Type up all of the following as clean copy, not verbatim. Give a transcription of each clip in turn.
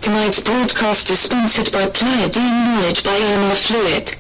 Tonight's broadcast is sponsored by Fluet Knowledge by Fluet.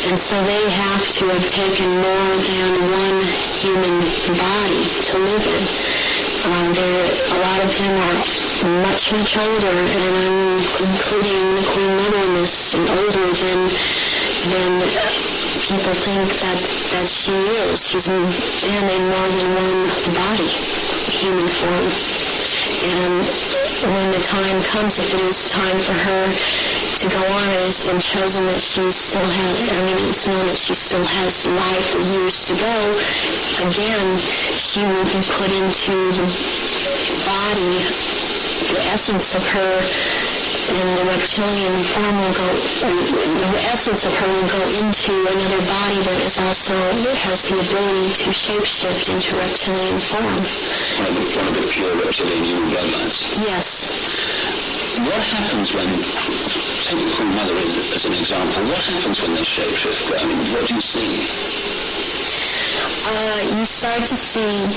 And so they have to have taken more than one human body to live in. A lot of them are much, much older, and I'm including the Queen Mother in this, and older than people think that she is. She's in more than one body, human form. And when the time comes, if it is time for her to go on, it has been chosen that she still has, it's known that she still has life or years to go. Again, she will be put into the body, the essence of her, and the reptilian form will go, the essence of her will go into another body that is also, has the ability to shapeshift into reptilian form. One of the pure reptilian human bloodlines? Yes. What happens when, take the Queen Mother as an example, what happens when they shapeshift? What do you see? You start to see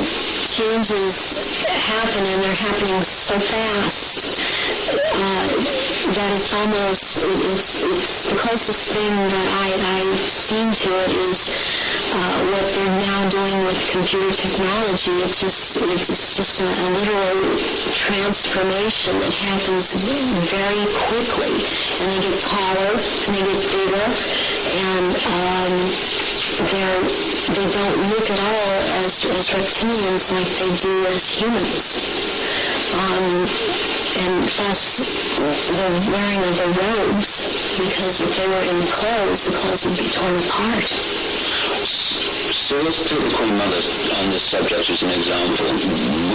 changes happen, and they're happening so fast that it's almost, it's the closest thing that I've seen to it is what they're now doing with computer technology. It's just a literal transformation that happens very quickly, and they get taller and they get bigger, and they don't look at all as reptilians like they do as humans. And thus the wearing of the robes, because if they were in clothes, the clothes would be torn apart. So let's take the Queen Mother on this subject as an example.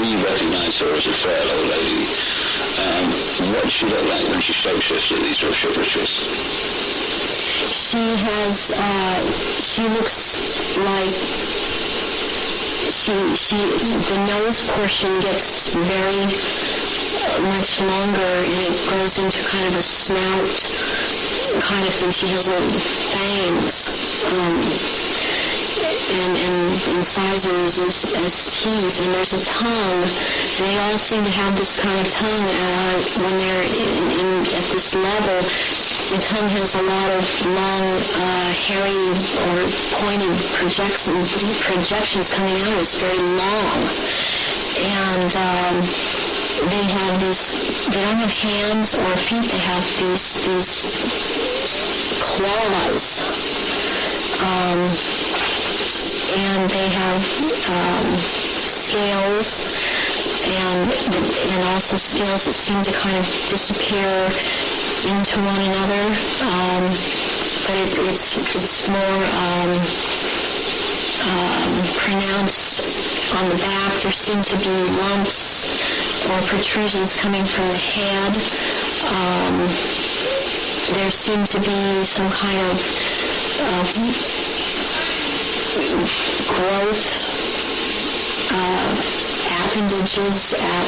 We recognize her as a frail old lady. What does she look like when she shapeshifts at these worship rituals? She looks like, the nose portion gets very much longer, and it grows into kind of a snout kind of thing. She has little fangs, and incisors as teeth, and there's a tongue. They all seem to have this kind of tongue when they're at this level. The tongue has a lot of long, hairy or pointed projections coming out. It's very long. And they have they don't have hands or feet. They have these claws. And they have scales, and also scales that seem to kind of disappear into one another, but it's more pronounced on the back. There seem to be lumps or protrusions coming from the head. There seem to be some kind of growth, appendages at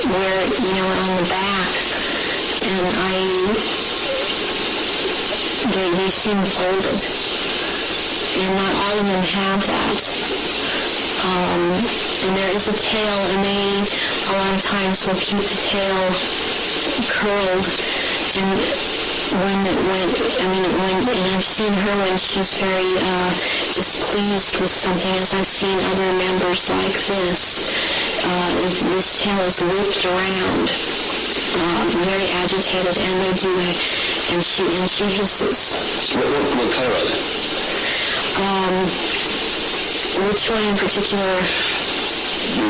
where, on the back, and they seem folded. And not all of them have that. And there is a tail, and they a lot of times will keep the tail curled. And and I've seen her when she's very displeased with something, as I've seen other members like this. This tail is whipped around, very agitated, and they do it, and she hisses. What color are they? Which one in particular?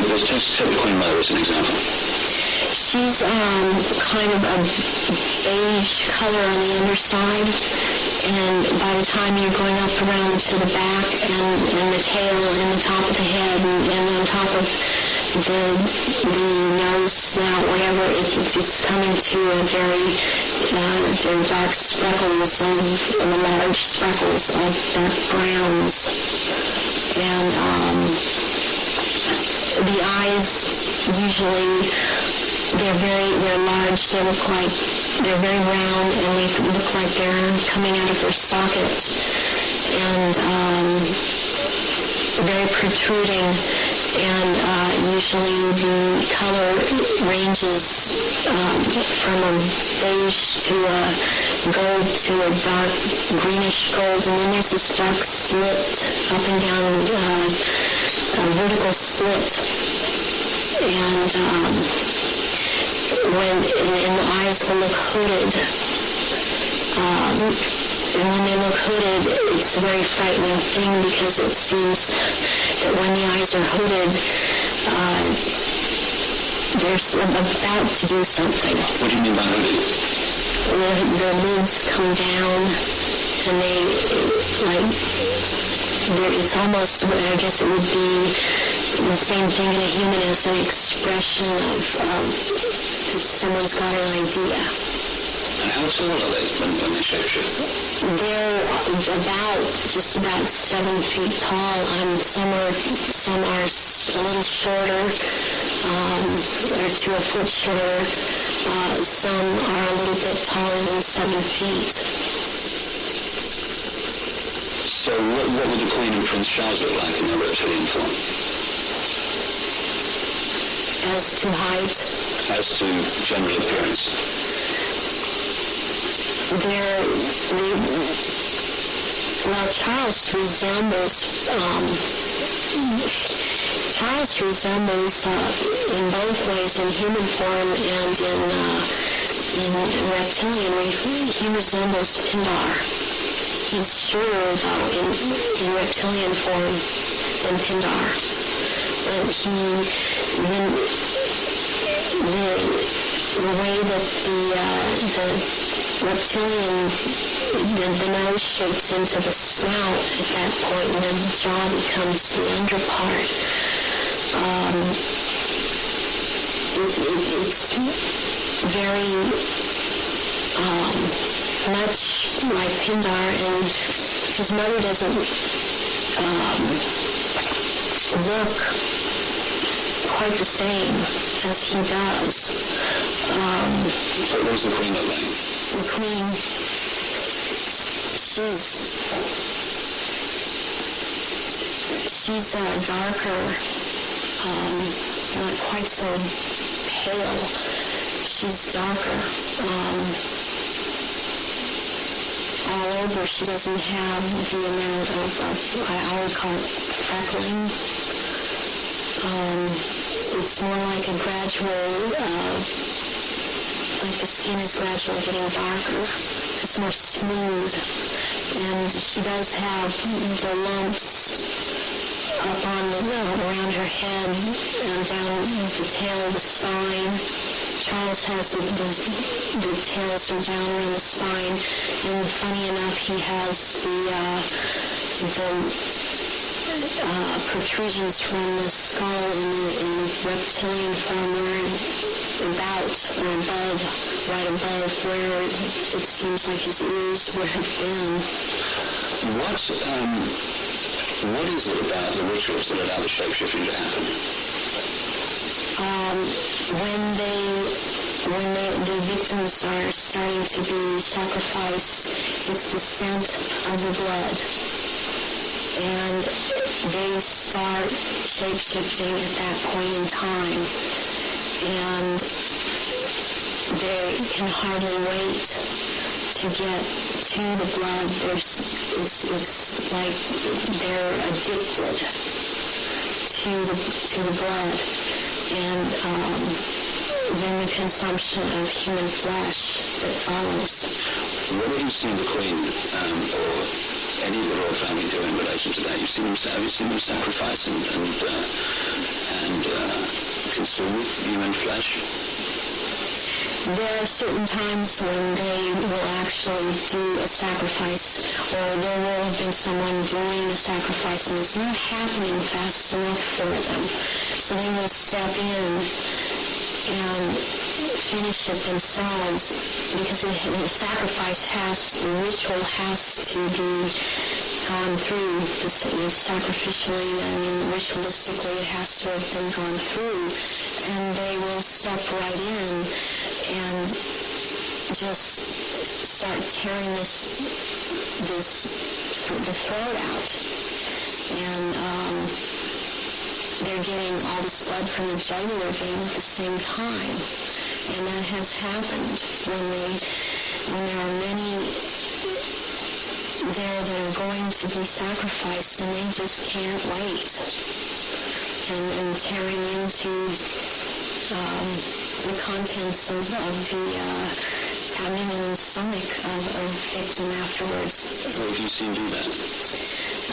Let's take the Queen Mother as an example. She's kind of a beige color on the underside, and by the time you're going up around to the back and the tail and the top of the head and on top of the nose, snout, whatever, it's coming to a very they're dark speckles and large speckles of dark browns, and the eyes usually. They're large, they're very round, and they look like they're coming out of their sockets, and very protruding, and usually the color ranges from a beige to a gold to a dark greenish gold, and then there's this dark slit up and down, a vertical slit, and and the eyes will look hooded. And when they look hooded, it's a very frightening thing, because it seems that when the eyes are hooded, they're about to do something. What do you mean by hooded? The lids come down, and it's almost, I guess it would be the same thing in a human as an expression of someone's got an idea. And how tall are they when they shapeshift? They're just about 7 feet tall. Some are a little shorter, or to a foot shorter. Some are a little bit taller than 7 feet. So what would the Queen and Prince Charles look like in their reptilian form? As to height? As to general appearance? Charles resembles in both ways, in human form and in reptilian. He resembles Pindar. He's shorter, though, in reptilian form than Pindar. But the way that the reptilian, the nose shapes into the snout at that point, and then the jaw becomes the underpart. It's very much like Pindar, and his mother doesn't look quite the same as he does. What was the Queen look like? The Queen, she's darker, not quite so pale. She's darker. All over, she doesn't have the amount of I would call it freckling. It's more like a gradual, like the skin is gradually getting darker. It's more smooth. And she does have the lumps up around her head and down the tail of the spine. Charles has the tails are down around the spine. And funny enough, he has the protrusions from the skull in the reptilian form, where right above where it seems like his ears would have been. What is it about the rituals that allow the shapeshifting to happen? When the victims are starting to be sacrificed, it's the scent of the blood. and they start shape-shifting at that point in time, and they can hardly wait to get to the blood. It's like they're addicted to the blood, and then the consumption of human flesh that follows. What have you seen the Queen or any of the royal family do in relation to that? Have you seen them sacrifice and consume human flesh? There are certain times when they will actually do a sacrifice, or there will have been someone doing a sacrifice, and it's not happening fast enough for them. So they will step in and finish it themselves, because the ritual has to be gone through. Sacrificially and ritualistically, it has to have been gone through, and they will step right in and just start tearing the throat out, and they're getting all this blood from the jugular vein at the same time. And that has happened when there are many there that are going to be sacrificed, and they just can't wait, and tearing into the contents of the abdomen and stomach of a victim afterwards. What have you seen do that?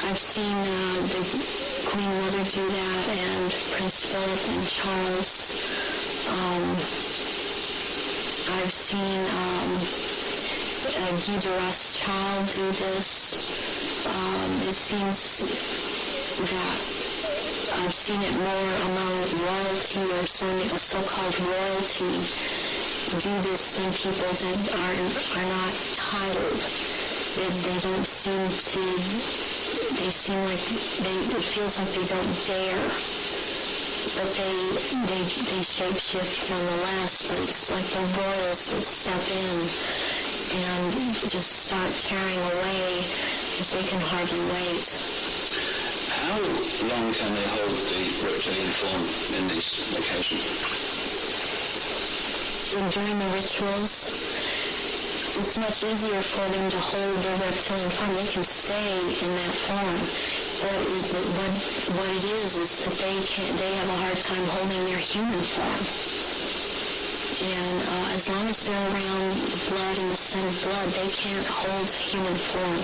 I've seen the Queen Mother do that, and Prince Philip and Charles. I've seen Guy de Rothschild do this. It seems that I've seen it more among royalty, or so-called royalty, do this than people that are not titled. They don't seem to, they seem like, it feels like they don't dare, but they shape-shift nonetheless. But it's like the royals that step in and just start tearing away, because they can hardly wait. How long can they hold the reptilian form in this occasion? During the rituals, it's much easier for them to hold their reptilian form. They can stay in that form. What it is that they have a hard time holding their human form. And as long as they're around blood and the scent of blood, they can't hold human form.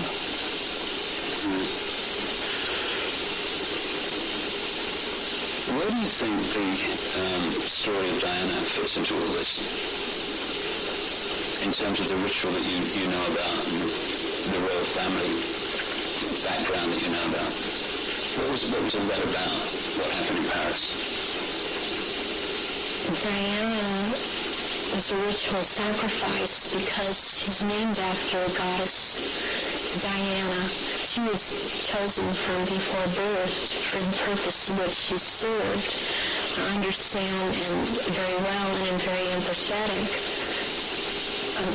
Where do you think the story of Diana fits into all this? In terms of the ritual that you know about, and the royal family background that you know about? What was all that about? What happened in Paris? Diana was a ritual sacrifice because she's named after a goddess, Diana. She was chosen from before birth for the purpose in which she served. I understand very well and am very empathetic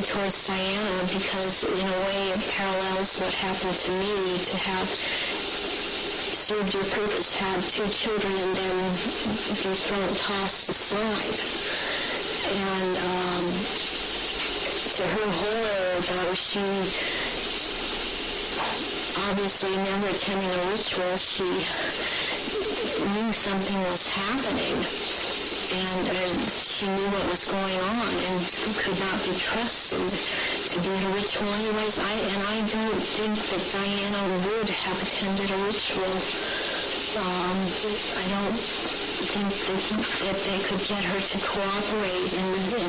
towards Diana, because in a way it parallels what happened to me, to have served your purpose, have two children, and then be tossed aside. And to her horror, though, she obviously never attending a ritual, she knew something was happening, and she knew what was going on, and could not be trusted to do a ritual anyways. I don't think that Diana would have attended a ritual. I don't think that they could get her to cooperate in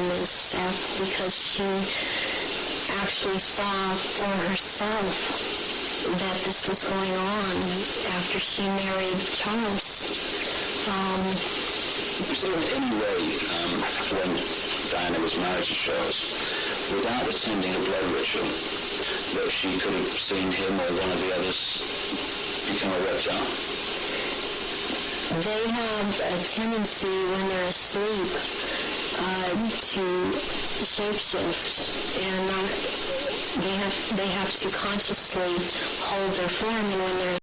this act, because she actually saw for herself that this was going on after she married Charles. Was there any way, when Diana was married to Charles, without attending a blood ritual, that she could have seen him or one of the others become a reptile? They have a tendency when they're asleep to shapeshift, and they have to consciously hold their form, and when they're